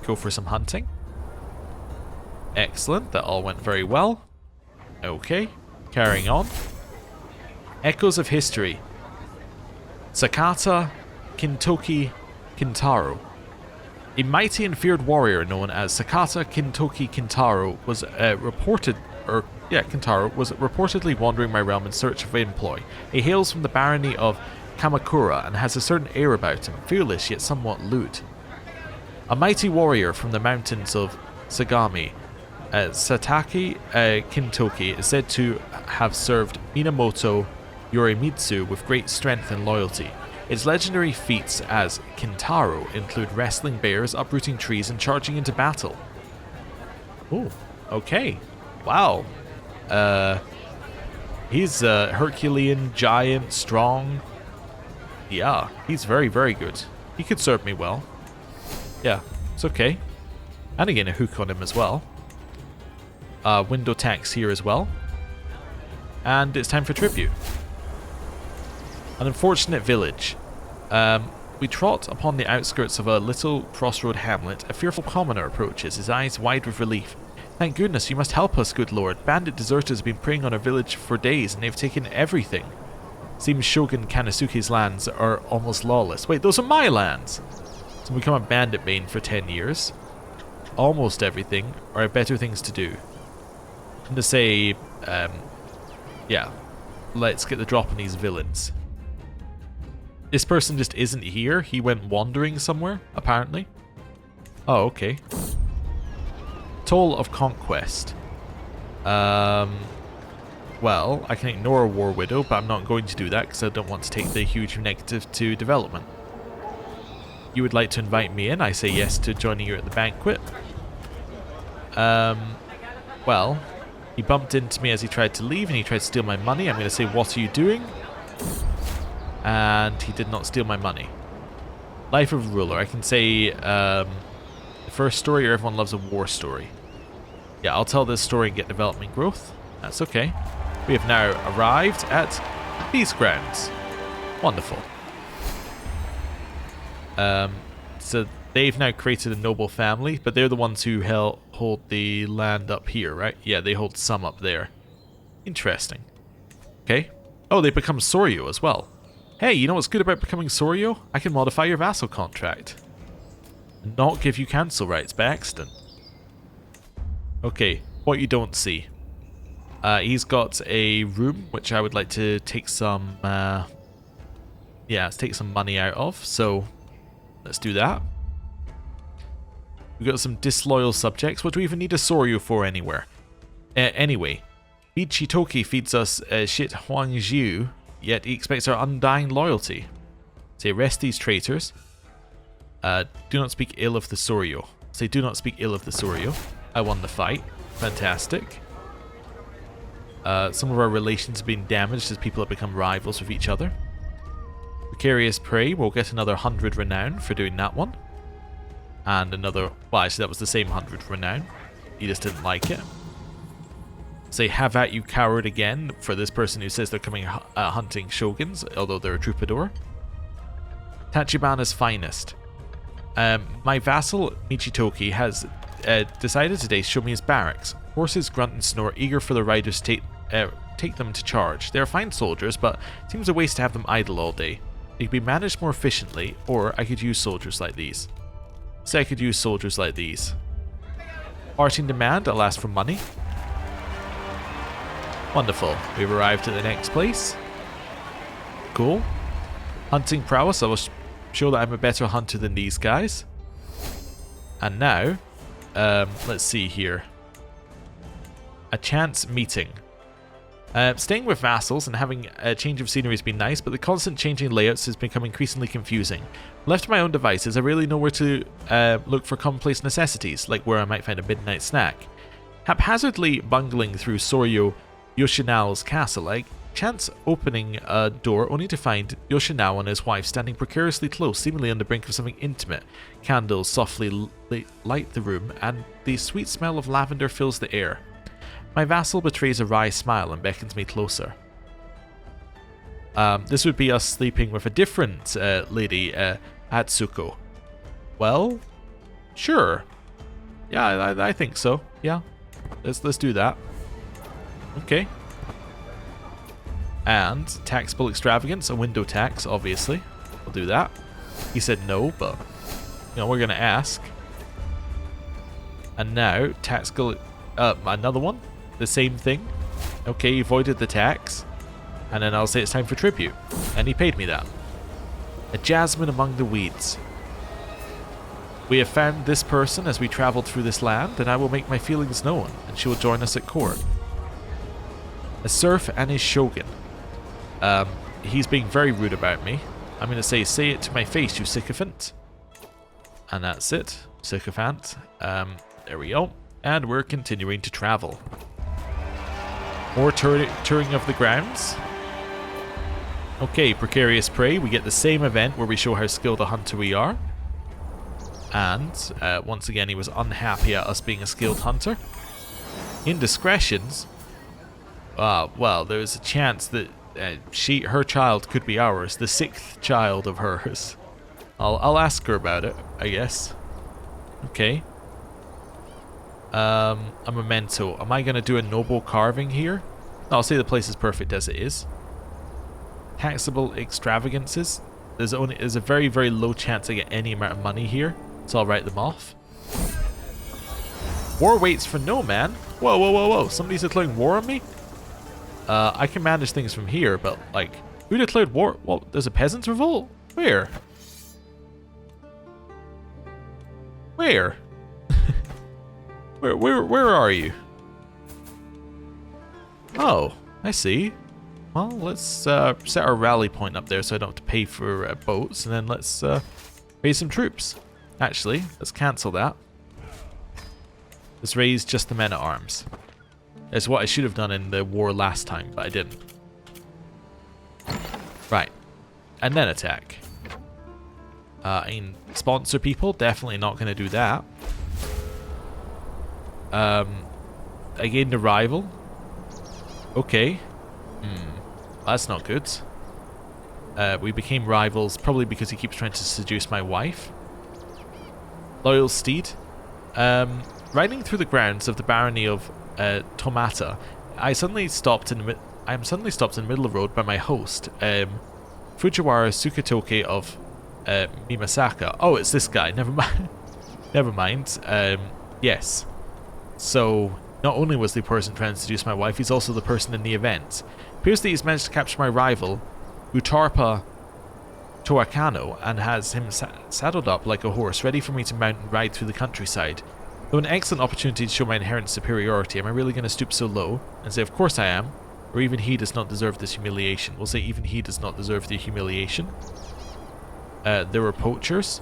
go for some hunting. Excellent, that all went very well. Okay, carrying on. Echoes of History. Sakata Kintoki Kintaro. A mighty and feared warrior known as Sakata Kintoki Kintaro was Kintaro was reportedly wandering my realm in search of employ. He hails from the barony of Kamakura and has a certain air about him, fearless yet somewhat lewd. A mighty warrior from the mountains of Sagami, Sataki Kintoki is said to have served Minamoto Yorimitsu with great strength and loyalty. Its legendary feats as Kintaro include wrestling bears, uprooting trees, and charging into battle. Oh, okay. Wow. He's Herculean, giant, strong. Yeah, he's very, very good. He could serve me well. Yeah, it's okay. And again, a hook on him as well. Window tax here as well. And it's time for tribute. An unfortunate village. We trot upon the outskirts of a little crossroad hamlet. A fearful commoner approaches, his eyes wide with relief. Thank goodness, you must help us, good lord. Bandit deserters have been preying on our village for days, and they've taken everything. Seems Shogun Kanasuke's lands are almost lawless. Wait, those are my lands! So we become a bandit bane for 10 years. Almost everything, or have better things to do. And to say, yeah, let's get the drop on these villains. This person just isn't here. He went wandering somewhere, apparently. Oh, okay. Toll of Conquest. Well, I can ignore a War Widow, but I'm not going to do that because I don't want to take the huge negative to development. You would like to invite me in? I say yes to joining you at the banquet. Well, he bumped into me as he tried to leave and he tried to steal my money. I'm going to say, what are you doing? And he did not steal my money. Life of a Ruler. I can say the first story, or everyone loves a war story. Yeah, I'll tell this story and get development growth. That's okay. We have now arrived at Peace Grounds. Wonderful. So they've now created a noble family, but they're the ones who hold the land up here, right? Yeah, they hold some up there. Interesting. Okay. Oh, they become Soryo as well. Hey, you know what's good about becoming Soryo? I can modify your vassal contract. And not give you cancel rights by accident. Okay, what you don't see. He's got a room, which I would like to take some... yeah, let's take some money out of, so... Let's do that. We've got some disloyal subjects. What do we even need a Soryo for anywhere? Anyway, Ichitoki feeds us shit Huangjiu, yet he expects our undying loyalty. Say, arrest these traitors. Do not speak ill of the Soryo. Say, do not speak ill of the Soryo. I won the fight. Fantastic. Some of our relations have been damaged as people have become rivals with each other. Precarious Prey, we'll get another 100 renown for doing that one. And another, well actually that was the same 100 renown. He just didn't like it. Say, have at you coward again for this person who says they're coming hunting shoguns, although they're a troubadour. Tachibana's finest. My vassal, Michitoki, has decided today to show me his barracks. Horses grunt and snore, eager for the riders to take them to charge. They are fine soldiers, but it seems a waste to have them idle all day. They could be managed more efficiently, or I could use soldiers like these. Say I could use soldiers like these. Art in demand, I'll ask for money. Wonderful. We've arrived at the next place. Cool. Hunting prowess, I will show that I'm a better hunter than these guys. And now, let's see here. A chance meeting. Staying with vassals and having a change of scenery has been nice, but the constant changing layouts has become increasingly confusing. Left to my own devices, I really know where to look for commonplace necessities, like where I might find a midnight snack. Haphazardly bungling through Soryo Yoshinao's castle, I chance opening a door only to find Yoshinao and his wife standing precariously close, seemingly on the brink of something intimate. Candles softly light the room, and the sweet smell of lavender fills the air. My vassal betrays a wry smile and beckons me closer. This would be us sleeping with a different lady, Atsuko. Well, sure. Yeah, I think so. Yeah, let's do that. Okay. And taxable extravagance, a window tax, obviously. We'll do that. He said no, but you know we're gonna ask. And now taxable, another one. The same thing. Okay, he avoided the tax. And then I'll say it's time for tribute. And he paid me that. A jasmine among the weeds. We have found this person as we traveled through this land, and I will make my feelings known, and she will join us at court. A serf and his shogun. He's being very rude about me. I'm going to say it to my face, you sycophant. And that's it. Sycophant. There we go. And we're continuing to travel. More touring of the grounds. Okay, precarious prey. We get the same event where we show how skilled a hunter we are. And once again, he was unhappy at us being a skilled hunter. Indiscretions. Well, there's a chance that her child could be ours, the 6th child of hers. I'll ask her about it, I guess. Okay. A memento. Am I gonna do a noble carving here? No, I'll say the place is perfect as it is. Taxable extravagances. There's a very, very low chance I get any amount of money here, so I'll write them off. War waits for no man. Whoa, whoa, whoa, whoa! Somebody's declaring war on me. I can manage things from here, but like, who declared war? Well, there's a peasants' revolt. Where? Where? Where are you? Oh, I see. Well, let's set our rally point up there so I don't have to pay for boats, and then let's raise some troops. Actually, let's cancel that. Let's raise just the men-at-arms. That's what I should have done in the war last time, but I didn't. Right. And then attack. I mean, sponsor people, definitely not going to do that. I gained a rival. Okay. That's not good. We became rivals, probably because he keeps trying to seduce my wife. Loyal steed. Riding through the grounds of the barony of Tomata, I am suddenly stopped in the middle of the road by my host, Fujiwara Sukitoke of Mimasaka. Oh, it's this guy. Never mind. Never mind. Yes. So, not only was the person trying to seduce my wife, he's also the person in the event. Appears that he's managed to capture my rival, Utarpa Toakano, and has him saddled up like a horse, ready for me to mount and ride through the countryside. Though an excellent opportunity to show my inherent superiority, am I really going to stoop so low and say, of course I am, or even he does not deserve this humiliation? We'll say even he does not deserve the humiliation. There were poachers.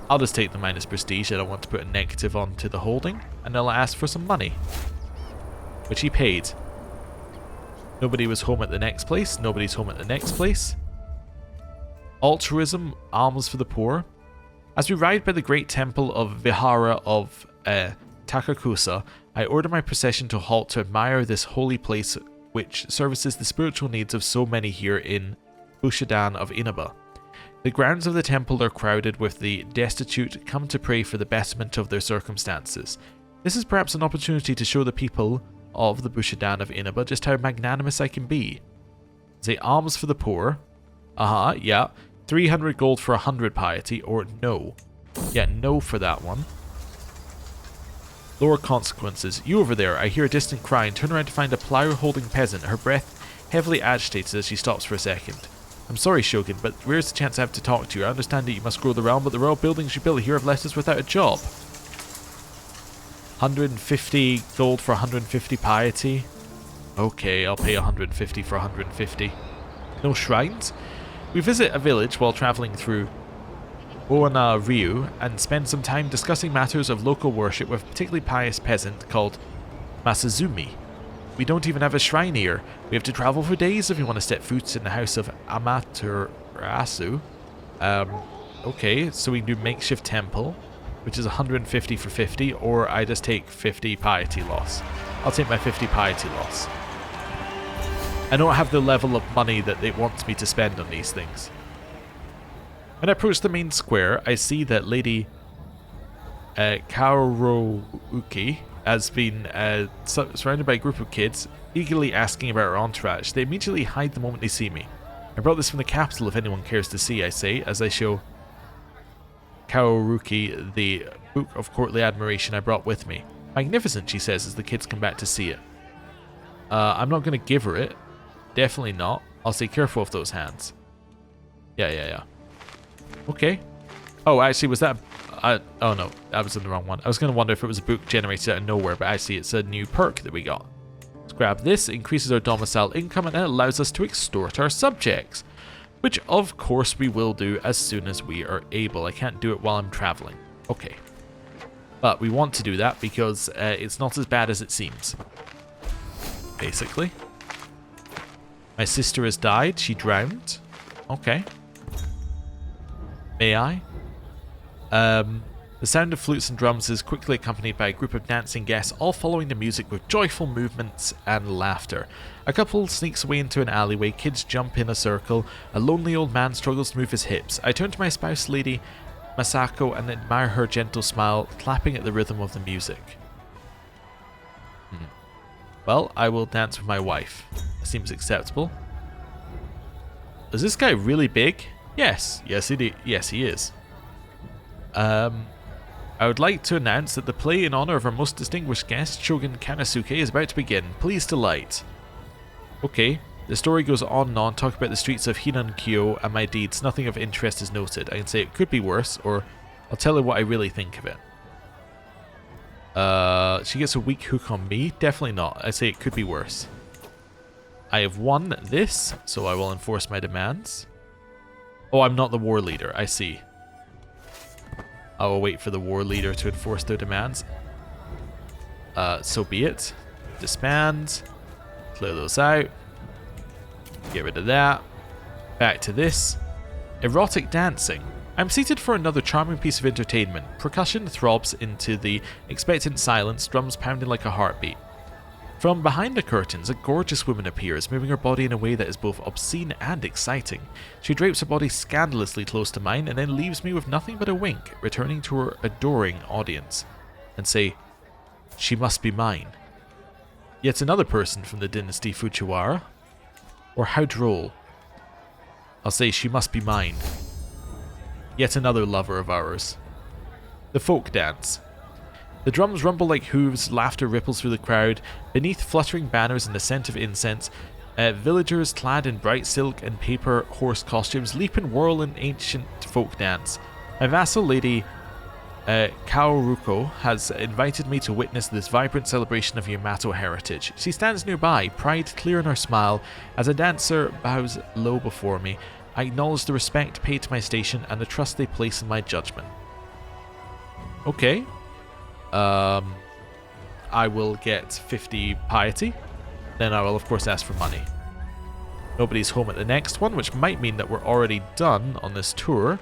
I'll just take the minus prestige. I don't want to put a negative onto the holding, and I'll ask for some money, which he paid. Nobody was home at the next place. Nobody's home at the next place. Altruism, alms for the poor. As we ride by the great temple of Vihara of Takakusa, I order my procession to halt to admire this holy place which services the spiritual needs of so many here in Bushidan of Inaba. The grounds of the temple are crowded with the destitute come to pray for the betterment of their circumstances. This is perhaps an opportunity to show the people of the Bushidan of Inaba just how magnanimous I can be. Say alms for the poor. Yeah. 300 gold for 100 piety, or no. Yeah, no for that one. Lower consequences. You over there, I hear a distant cry and turn around to find a plough-holding peasant, her breath heavily agitated as she stops for a second. I'm sorry, Shogun, but where's the chance I have to talk to you? I understand that you must grow the realm, but the royal buildings you built here have left us without a job. 150 gold for 150 piety. Okay, I'll pay 150 for 150. No shrines? We visit a village while travelling through Oana Ryu and spend some time discussing matters of local worship with a particularly pious peasant called Masazumi. We don't even have a shrine here. We have to travel for days if we want to step foot in the house of Amaterasu. Okay, so we can do makeshift temple, which is 150 for 50, or I just take 50 piety loss. I'll take my 50 piety loss. I don't have the level of money that it wants me to spend on these things. When I approach the main square, I see that Lady Kaoruki has been surrounded by a group of kids, eagerly asking about her entourage. They immediately hide the moment they see me. I brought this from the capital if anyone cares to see, I say, as I show Kaoruki the book of courtly admiration I brought with me. Magnificent, she says as the kids come back to see it. I'm not going to give her it. Definitely not. I'll say careful of those hands. Yeah. Okay. Oh, actually, was that... oh no, that was in the wrong one. I was going to wonder if it was a book generated out of nowhere, but actually it's a new perk that we got. Let's grab this. It increases our domicile income and it allows us to extort our subjects. Which, of course, we will do as soon as we are able. I can't do it while I'm traveling. Okay. But we want to do that because it's not as bad as it seems. Basically. My sister has died. She drowned. Okay. May I? The sound of flutes and drums is quickly accompanied by a group of dancing guests, all following the music with joyful movements and laughter. A couple sneaks away into an alleyway, kids jump in a circle, a lonely old man struggles to move his hips. I turn to my spouse, Lady Masako, and admire her gentle smile, clapping at the rhythm of the music. Well, I will dance with my wife. That seems acceptable. Is this guy really big? Yes. Yes, he is. I would like to announce that the play in honor of our most distinguished guest, Shogun Kanasuke, is about to begin. Please delight. Okay. The story goes on and on, talking about the streets of Hinankyo and my deeds. Nothing of interest is noted. I can say it could be worse, or I'll tell her what I really think of it. She gets a weak hook on me? Definitely not. I say it could be worse. I have won this, so I will enforce my demands. Oh, I'm not the war leader. I see. I will wait for the war leader to enforce their demands. So be it. Disband. Clear those out. Get rid of that. Back to this. Erotic dancing. I'm seated for another charming piece of entertainment. Percussion throbs into the expectant silence, drums pounding like a heartbeat. From behind the curtains, a gorgeous woman appears, moving her body in a way that is both obscene and exciting. She drapes her body scandalously close to mine and then leaves me with nothing but a wink, returning to her adoring audience, and say, "She must be mine." Yet another person from the dynasty Fujiwara? Or how droll. I'll say, "She must be mine." Yet another lover of ours. The folk dance. The drums rumble like hooves, laughter ripples through the crowd. Beneath fluttering banners and the scent of incense, villagers clad in bright silk and paper horse costumes leap and whirl in ancient folk dance. My vassal lady Kaoruko has invited me to witness this vibrant celebration of Yamato heritage. She stands nearby, pride clear in her smile, as a dancer bows low before me. I acknowledge the respect paid to my station and the trust they place in my judgment. Okay. I will get 50 piety. Then I will of course ask for money. Nobody's home at the next one, which might mean that we're already done on this tour.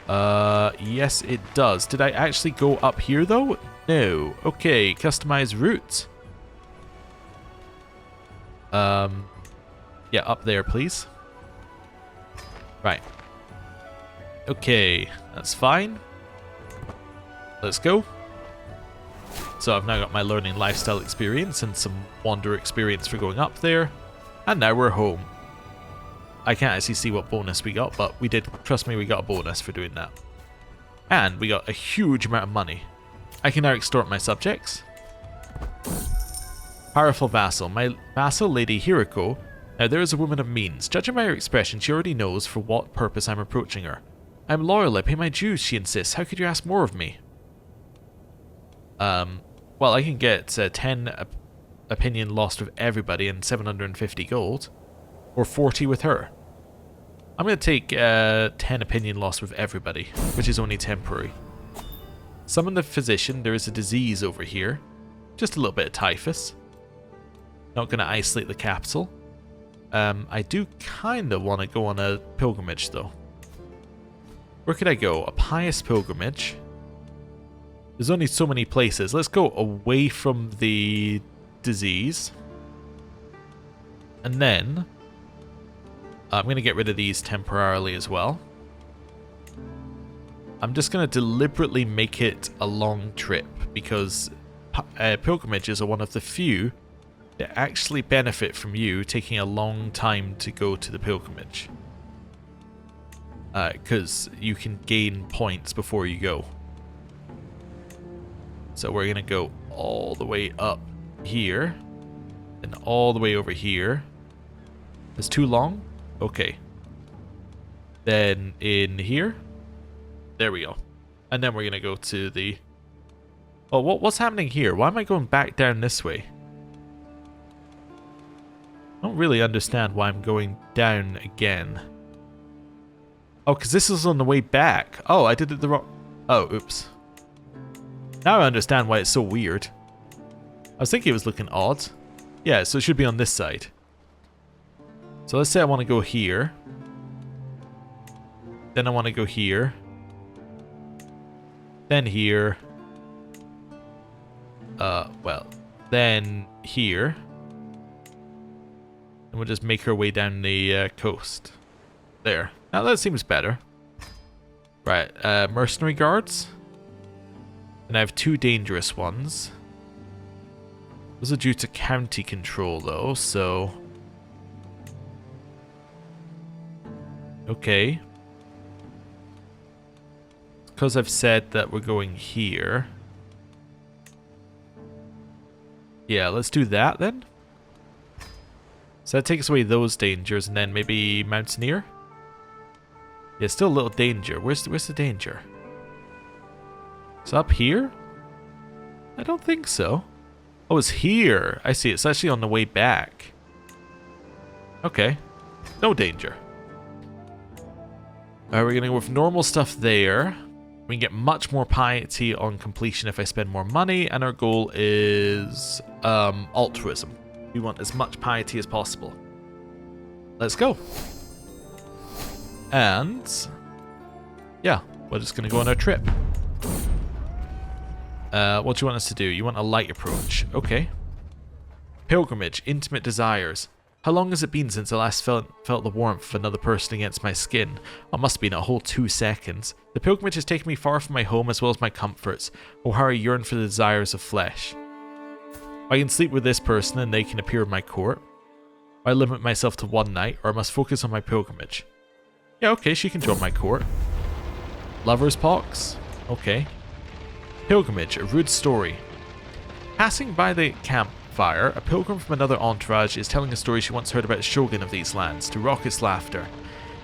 Yes it does. Did I actually go up here though? No. Okay, customize route. Yeah, up there please. Right. Okay, that's fine. Let's go. So I've now got my learning lifestyle experience and some wander experience for going up there. And now we're home. I can't actually see what bonus we got, but we did, trust me, we got a bonus for doing that. And we got a huge amount of money. I can now extort my subjects. Powerful vassal. My vassal, Lady Hiroko. Now there is a woman of means. Judging by her expression, she already knows for what purpose I'm approaching her. I'm loyal, I pay my dues, she insists. How could you ask more of me? Well, I can get 10 opinion lost with everybody and 750 gold. Or 40 with her. I'm going to take 10 opinion lost with everybody, which is only temporary. Summon the physician. There is a disease over here. Just a little bit of typhus. Not going to isolate the capital. I do kind of want to go on a pilgrimage, though. Where could I go? A pious pilgrimage. There's only so many places. Let's go away from the disease. And then I'm going to get rid of these temporarily as well. I'm just going to deliberately make it a long trip because pilgrimages are one of the few that actually benefit from you taking a long time to go to the pilgrimage. Because you can gain points before you go. So we're going to go all the way up here. And all the way over here. It's too long? Okay. Then in here. There we go. And then we're going to go to the... Oh, what's happening here? Why am I going back down this way? I don't really understand why I'm going down again. Oh, because this is on the way back. Oh, I did it the wrong... Oh, oops. Now I understand why it's so weird. I was thinking it was looking odd. Yeah, so it should be on this side. So let's say I want to go here. Then I want to go here. Then here. Well, then here. And we'll just make our way down the coast. There. Now that seems better. Right, mercenary guards. And I have 2 dangerous ones. Those are due to county control though, so... Okay. Because I've said that we're going here. Yeah, let's do that then. So that takes away those dangers, and then maybe Mountaineer? Yeah, still a little danger. Where's the danger? It's up here? I don't think so. Oh, it's here. I see. It's actually on the way back. Okay. No danger. We're going to go with normal stuff there. We can get much more piety on completion if I spend more money, and our goal is altruism. We want as much piety as possible. Let's go. And yeah, we're just going to go on our trip. What do you want us to do? You want a light approach. Okay. Pilgrimage, intimate desires. How long has it been since I last felt the warmth of another person against my skin? Oh, it must have been a whole 2 seconds. The pilgrimage has taken me far from my home as well as my comforts. Oh, how I yearn for the desires of flesh. I can sleep with this person and they can appear in my court. I limit myself to 1 night, or I must focus on my pilgrimage. Yeah, okay, she can join my court. Lover's pox? Okay. Pilgrimage, a rude story. Passing by the campfire, a pilgrim from another entourage is telling a story she once heard about a shogun of these lands, to raucous laughter.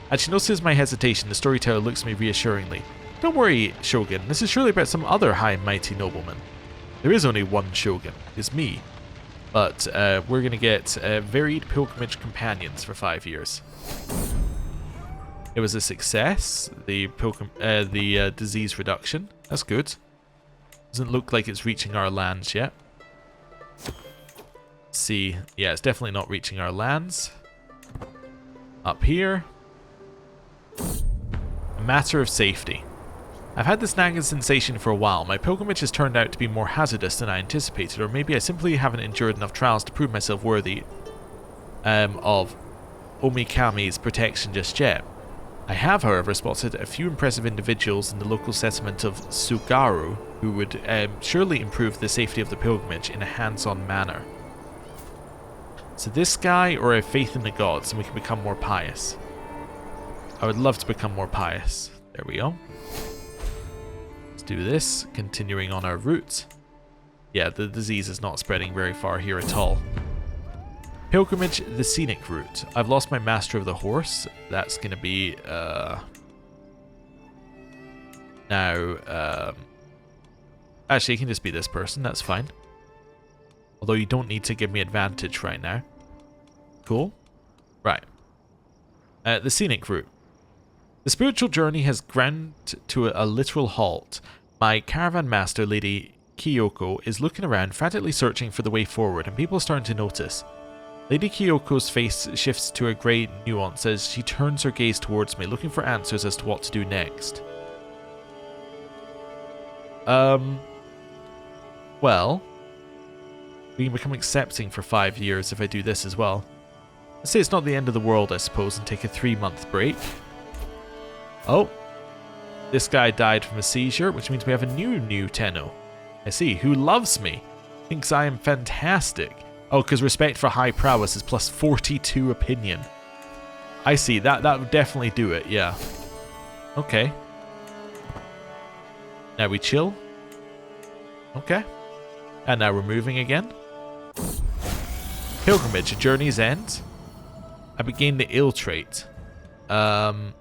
As she notices my hesitation, the storyteller looks at me reassuringly. Don't worry, shogun, this is surely about some other high and mighty nobleman. There is only one shogun, it's me. But we're going to get varied pilgrimage companions for 5 years. It was a success, the disease reduction. That's good. Doesn't look like it's reaching our lands yet. Let's see, yeah, it's definitely not reaching our lands. Up here. A matter of safety. I've had this nagging sensation for a while. My pilgrimage has turned out to be more hazardous than I anticipated, or maybe I simply haven't endured enough trials to prove myself worthy of Omikami's protection just yet. I have, however, spotted a few impressive individuals in the local settlement of Sugaru who would surely improve the safety of the pilgrimage in a hands-on manner. So this guy, or a faith in the gods, and we can become more pious. I would love to become more pious. There we go. Let's do this, continuing on our route. Yeah, the disease is not spreading very far here at all. Pilgrimage, the scenic route. I've lost my master of the horse. That's going to be, actually, it can just be this person. That's fine. Although you don't need to give me advantage right now. Cool. Right. The scenic route. The spiritual journey has ground to a literal halt. My caravan master, Lady Kyoko, is looking around, frantically searching for the way forward, and people are starting to notice. Lady Kyoko's face shifts to a grey nuance as she turns her gaze towards me, looking for answers as to what to do next. Well, we can become accepting for 5 years if I do this as well. Let's say it's not the end of the world, I suppose, and take a 3-month break. Oh, this guy died from a seizure, which means we have a new Tenno. I see, who loves me, thinks I am fantastic. Oh, because respect for high prowess is plus 42 opinion. I see, that would definitely do it, yeah. Okay. Now we chill. Okay. And now we're moving again. Pilgrimage, a journey's end. I began the ill trait. Best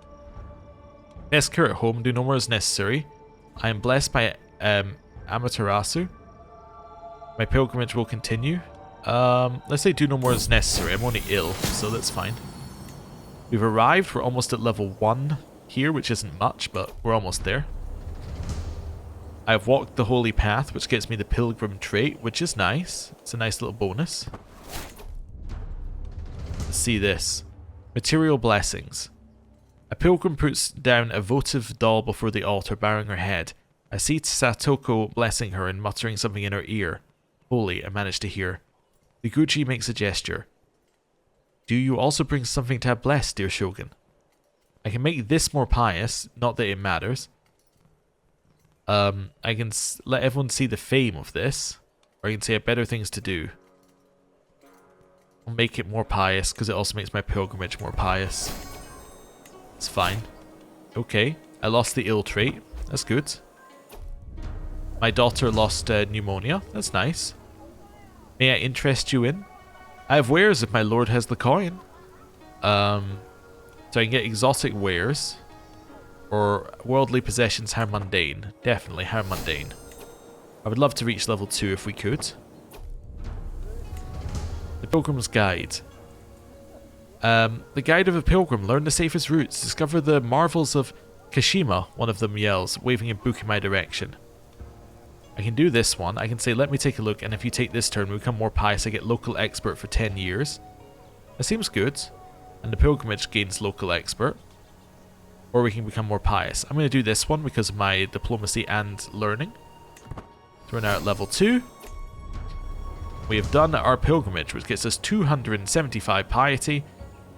cure at home, do no more as necessary. I am blessed by Amaterasu. My pilgrimage will continue. Let's say do no more as necessary. I'm only ill, so that's fine. We've arrived. We're almost at level 1 here, which isn't much, but we're almost there. I've walked the holy path, which gets me the pilgrim trait, which is nice. It's a nice little bonus. Let's see this. Material blessings. A pilgrim puts down a votive doll before the altar, bowing her head. I see Satoko blessing her and muttering something in her ear. Holy, I managed to hear. The Gucci makes a gesture. Do you also bring something to have blessed, dear Shogun? I can make this more pious, not that it matters. I can let everyone see the fame of this, or I can say better things to do. I'll make it more pious, because it also makes my pilgrimage more pious. It's fine. Okay, I lost the ill trait. That's good. My daughter lost pneumonia. That's nice. May I interest you in? I have wares if my lord has the coin. So I can get exotic wares. Or worldly possessions, how mundane. Definitely, how mundane. I would love to reach level 2 if we could. The Pilgrim's Guide. The Guide of a Pilgrim. Learn the safest routes. Discover the marvels of Kashima, one of them yells, waving a book in my direction. I can do this one. I can say, let me take a look, and if you take this turn, we become more pious. I get local expert for 10 years. That seems good. And the pilgrimage gains local expert. Or we can become more pious. I'm going to do this one because of my diplomacy and learning. So we're now at level 2. We have done our pilgrimage, which gets us 275 piety,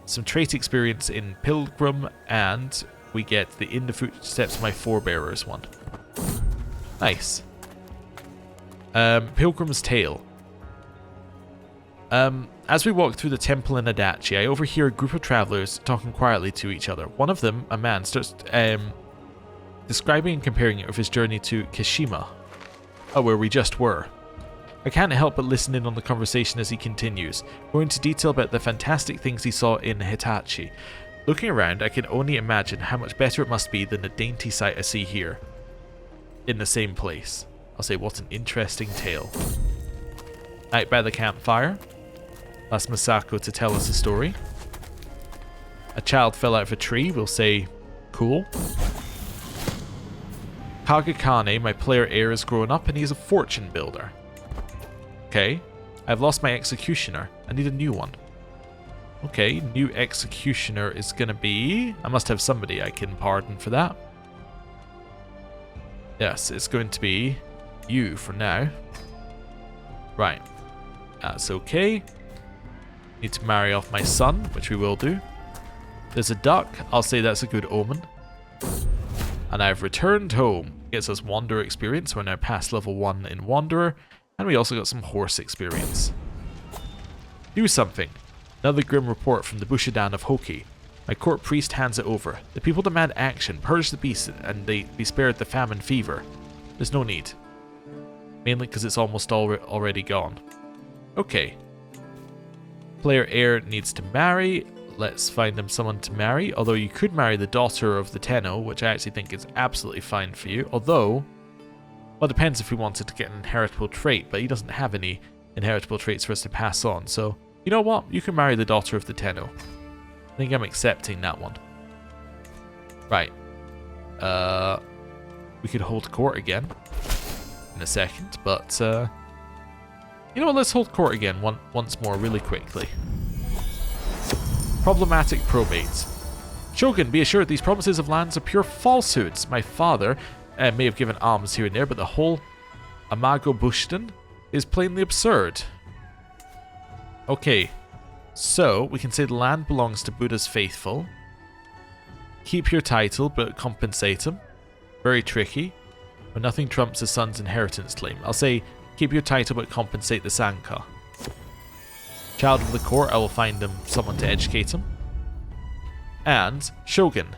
some trait experience in pilgrim, and we get the in the footsteps of my forebearers one. Nice. Pilgrim's Tale. As we walk through the temple in Adachi, I overhear a group of travelers talking quietly to each other. One of them, a man, starts describing and comparing it with his journey to Kashima, where we just were. I can't help but listen in on the conversation as he continues, going into detail about the fantastic things he saw in Hitachi. Looking around, I can only imagine how much better it must be than the dainty sight I see here, in the same place. I'll say, what an interesting tale. Night by the campfire. Ask Masako to tell us a story. A child fell out of a tree. We'll say, cool. Kagekane, my player heir, has grown up and he's a fortune builder. Okay. I've lost my executioner. I need a new one. Okay, new executioner is going to be... I must have somebody I can pardon for that. Yes, it's going to be you for now. Right. That's okay. Need to marry off my son, which we will do. There's a duck. I'll say that's a good omen. And I've returned home. Gets us Wanderer experience. We're now past level 1 in Wanderer. And we also got some horse experience. Do something. Another grim report from the Bushidan of Hoki. My court priest hands it over. The people demand action. Purge the beast and they be spared the famine fever. There's no need. Mainly because it's almost already gone. Okay. Player heir needs to marry. Let's find them someone to marry. Although you could marry the daughter of the Tenno, which I actually think is absolutely fine for you. Although, well, it depends if we wanted to get an inheritable trait, but he doesn't have any inheritable traits for us to pass on. So, you know what? You can marry the daughter of the Tenno. I think I'm accepting that one. Right. We could hold court again in a second, but you know what, let's hold court again once more really quickly. Problematic probates. Shogun, be assured these promises of lands are pure falsehoods. My father may have given alms here and there, but the whole Amago Bushidan is plainly absurd. Okay, so we can say the land belongs to Buddha's faithful. Keep your title, but compensate him. Very tricky. But nothing trumps a son's inheritance claim. I'll say, keep your title, but compensate the Sanka. Child of the court, I will find him someone to educate him. And Shogun.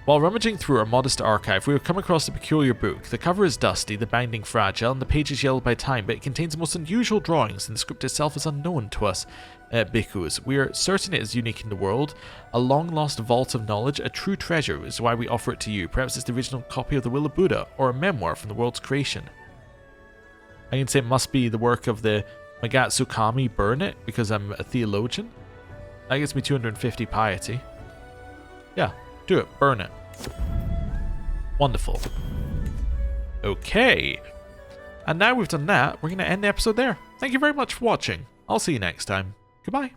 While rummaging through our modest archive, we have come across a peculiar book. The cover is dusty, the binding fragile, and the pages yellowed by time, but it contains the most unusual drawings, and the script itself is unknown to us bhikkhus. We are certain it is unique in the world, a long-lost vault of knowledge, a true treasure, which is why we offer it to you. Perhaps it's the original copy of the Will of Buddha, or a memoir from the world's creation. I can say it must be the work of the Magatsukami Burn It, because I'm a theologian. That gets me 250 piety. Yeah, do it. Burn it. Wonderful. Okay. And now we've done that, we're going to end the episode there. Thank you very much for watching. I'll see you next time. Goodbye.